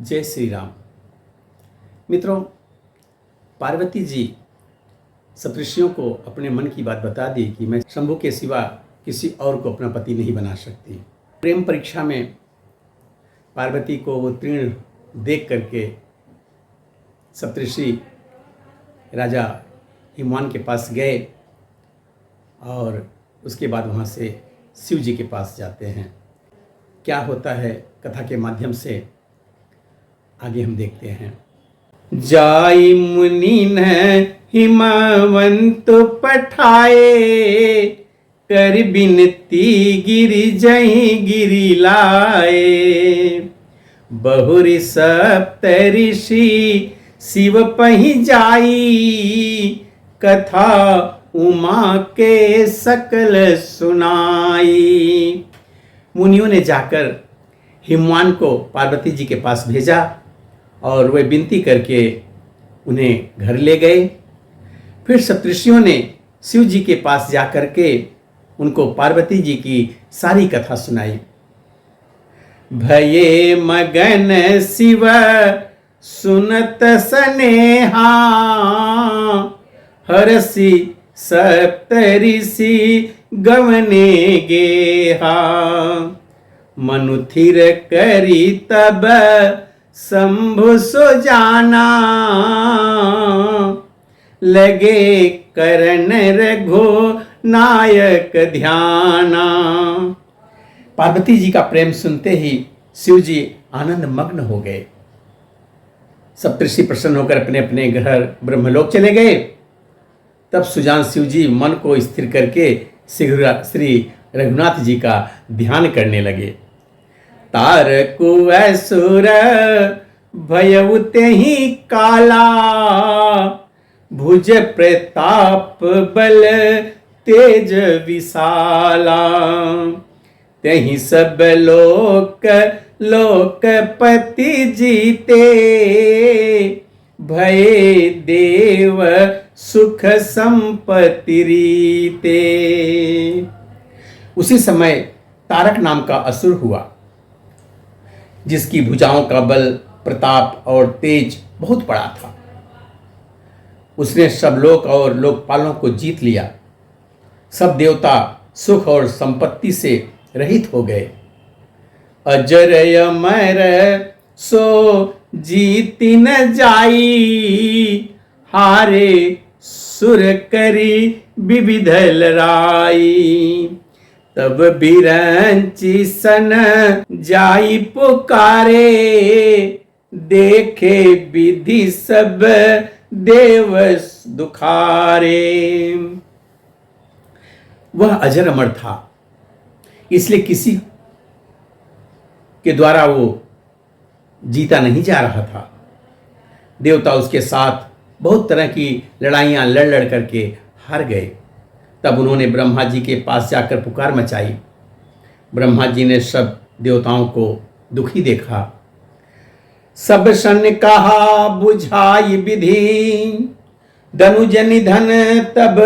जय श्री राम। मित्रों, पार्वती जी सप्तऋषियों को अपने मन की बात बता दी कि मैं शंभु के सिवा किसी और को अपना पति नहीं बना सकती। प्रेम परीक्षा में पार्वती को उत्तीर्ण देख करके सप्तऋषि राजा हिमवान के पास गए और उसके बाद वहाँ से शिव जी के पास जाते हैं। क्या होता है कथा के माध्यम से आगे हम देखते हैं। जाई मुनि न हिमवंत पठाए, कर बिनती गिरि जहि गिरि लाए। बहुरि सप्त ऋषि शिव पहि जाई, कथा उमा के सकल सुनाई। मुनियों ने जाकर हिमवान को पार्वती जी के पास भेजा और वे विनती करके उन्हें घर ले गए। फिर सप्तऋषियों ने शिव जी के पास जाकर के उनको पार्वती जी की सारी कथा सुनाई। भये मगन शिव सुनत सनेहा, हरसि सप्त ऋषि गवने गेहा। मनु थिर करी तब शंभु सो जाना, लगे करण रघो नायक ध्याना। पार्वती जी का प्रेम सुनते ही शिव जी आनंद मग्न हो गए। सप्तऋषि प्रसन्न होकर अपने अपने घर ब्रह्मलोक चले गए। तब सुजान शिव जी मन को स्थिर करके श्री रघुनाथ जी का ध्यान करने लगे। तारकु असुर भयउ तेहि काला, भुज प्रताप बल तेज विशाला। तेहि सब लोक लोकपति जीते, भये देव सुख संपत्ति रीते। उसी समय तारक नाम का असुर हुआ, जिसकी भुजाओं का बल, प्रताप और तेज बहुत बड़ा था। उसने सब लोक और लोकपालों को जीत लिया। सब देवता सुख और संपत्ति से रहित हो गए। अजर अमर सो जीति न जाई, हारे सुर करी विविध लड़ाई। तब बिरंची सन जाई पुकारे, देखे विधि सब देव दुखारे। वह अजर अमर था, इसलिए किसी के द्वारा वो जीता नहीं जा रहा था। देवता उसके साथ बहुत तरह की लड़ाइयाँ लड़ लड़ करके हार गए। तब उन्होंने ब्रह्मा जी के पास जाकर पुकार मचाई। ब्रह्मा जी ने सब देवताओं को दुखी देखा। सब सन कहा बुझाई विधि, धनुज निधन तब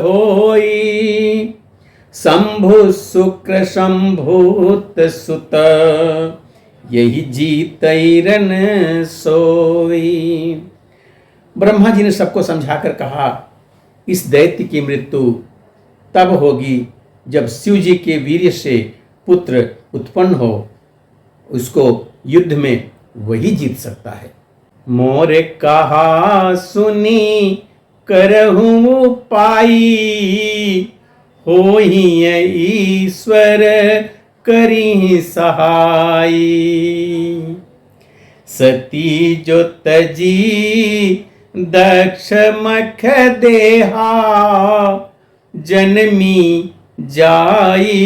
होई। शंभु शुक्र शंभूत सुत, यही जीतैरन सोई। ब्रह्मा जी ने सबको समझाकर कहा, इस दैत्य की मृत्यु तब होगी जब शिव जी के वीर्य से पुत्र उत्पन्न हो। उसको युद्ध में वही जीत सकता है। मोर कहा सुनी करहूं पाई, होहि ईश्वर करी सहाई। सती जो तजी दक्ष मख देहा, जन्मी जाई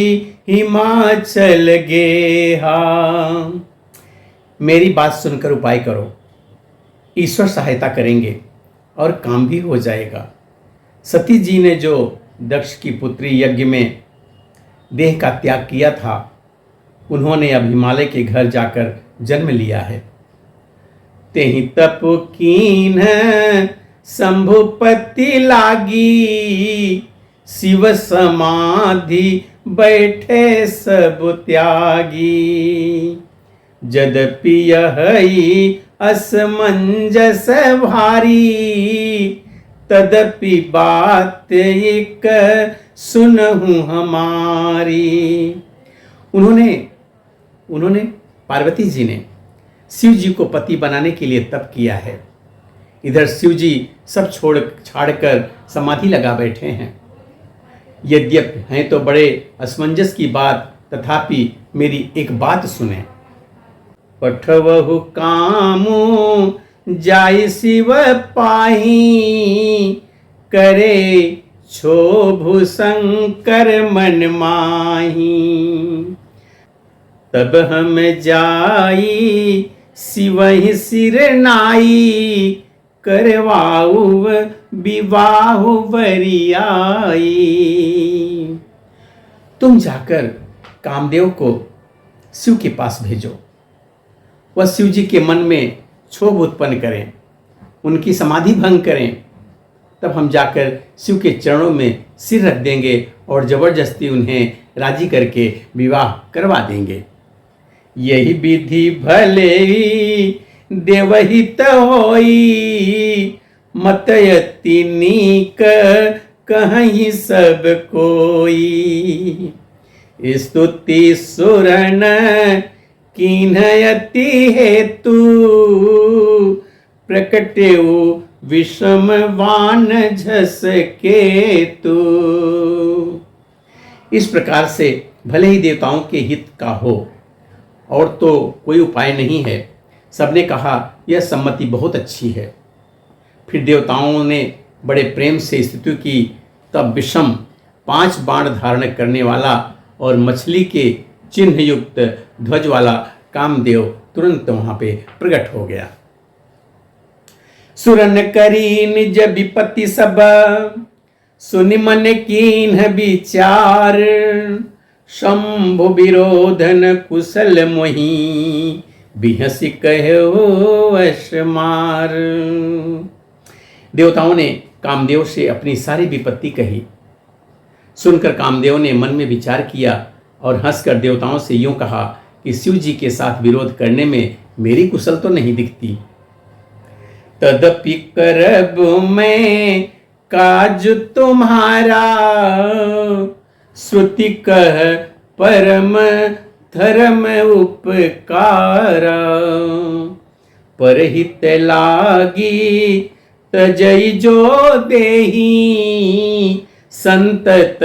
हिमाचल गेहा। मेरी बात सुनकर उपाय करो, ईश्वर सहायता करेंगे और काम भी हो जाएगा। सती जी ने जो दक्ष की पुत्री यज्ञ में देह का त्याग किया था, उन्होंने अब हिमालय के घर जाकर जन्म लिया है। तेहि तप कीन शंभुपति लागी, शिव समाधि बैठे सब त्यागी। यद्यपि यही असमंजस भारी, तदपि बात एक सुनहु हमारी। उन्होंने पार्वती जी ने शिव जी को पति बनाने के लिए तप किया है। इधर शिव जी सब छाड़कर समाधि लगा बैठे हैं। यद्यपि हैं तो बड़े असमंजस की बात, तथापि मेरी एक बात सुने। पठवहु कामु जाय शिव पाही, करे क्षोभु शंकर मन माही। तब हम जाई शिवहि सिर नाई, करवाऊ विवाह बरियाई। तुम जाकर कामदेव को शिव के पास भेजो, वह शिव जी के मन में क्षोभ उत्पन्न करें, उनकी समाधि भंग करें। तब हम जाकर शिव के चरणों में सिर रख देंगे और जबरदस्ती उन्हें राजी करके विवाह करवा देंगे। यही विधि भले देवहित होई, मतयति नीक कहीं सब कोई। स्तुति सुरन कीन्हयति हेतु, प्रकटेउ विषम वान झस केतु। इस प्रकार से भले ही देवताओं के हित का हो, और तो कोई उपाय नहीं है। सबने कहा यह सम्मति बहुत अच्छी है। फिर देवताओं ने बड़े प्रेम से स्तुति की। तब विषम 5 बाण धारण करने वाला और मछली के चिन्ह युक्त ध्वज वाला कामदेव तुरंत वहां पे प्रकट हो गया। सुरन करी निज विपत्ति सब, सुनि मन कीन्ह विचार। शंभु विरोधन कुशल मोही, बिहसी कहो वश मार। देवताओं ने कामदेव से अपनी सारी विपत्ति कही। सुनकर कामदेव ने मन में विचार किया और हंसकर देवताओं से यूं कहा कि शिव जी के साथ विरोध करने में मेरी कुशल तो नहीं दिखती। तदपि करब मैं काज तुम्हारा, श्रुति कह परम धर्म उपकारा। परहित लागी तजई जो देही, संतत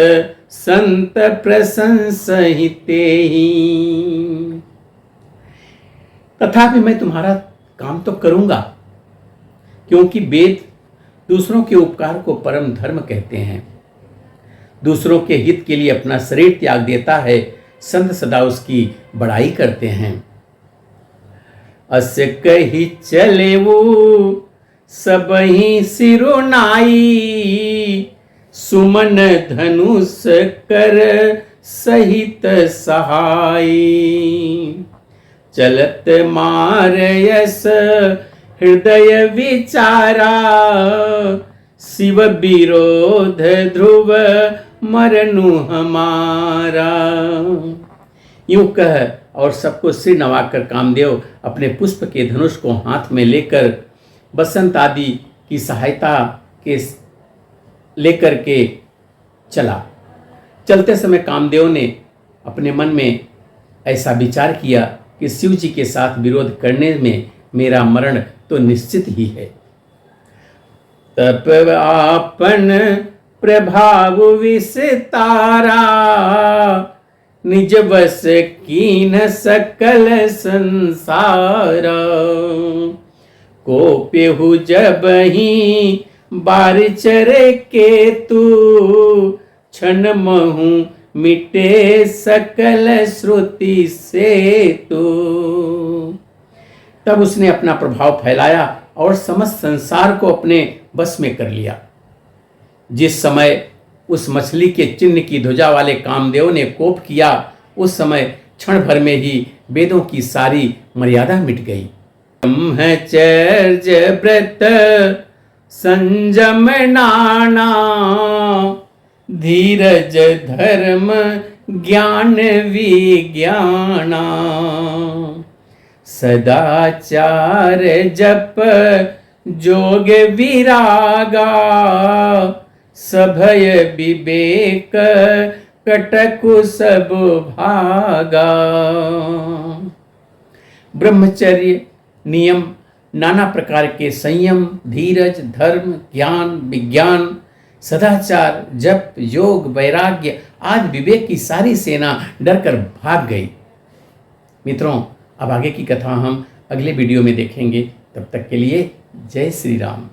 संत प्रशंसहिते ही। तथापि मैं तुम्हारा काम तो करूंगा, क्योंकि वेद दूसरों के उपकार को परम धर्म कहते हैं। दूसरों के हित के लिए अपना शरीर त्याग देता है, संत सदा उसकी बड़ाई करते हैं। अस कही चले वो सबहि सिरुनाई, सुमन धनुष कर सहित सहाय। चलत मार यस हृदय विचारा, शिव विरोध ध्रुव मरनु हमारा। यूं कह और सबको सिर नवाकर कामदेव अपने पुष्प के धनुष को हाथ में लेकर बसंत आदि की सहायता के लेकर के चला। चलते समय कामदेव ने अपने मन में ऐसा विचार किया कि शिव जी के साथ विरोध करने में मेरा मरण तो निश्चित ही है। तप आपन प्रभाव विस्तारा, निज बस कीन सकल संसारा। को पेहु जब ही बार चरे केतु, क्षण महु मिटे सकल श्रुति सेतु। तब उसने अपना प्रभाव फैलाया और समस्त संसार को अपने बस में कर लिया। जिस समय उस मछली के चिन्ह की ध्वजा वाले कामदेव ने कोप किया, उस समय क्षण भर में ही वेदों की सारी मर्यादा मिट गई। ब्रह्मचर्य व्रत संयम नाना, धीरज धर्म ज्ञान विज्ञाना। सदाचार जप जोग विरागा, सभय विवेक कटकु सब भागा। ब्रह्मचर्य नियम, नाना प्रकार के संयम, धीरज, धर्म, ज्ञान, विज्ञान, सदाचार, जप, योग, वैराग्य आदि विवेक की सारी सेना डरकर भाग गई। मित्रों, अब आगे की कथा हम अगले वीडियो में देखेंगे। तब तक के लिए जय श्री राम।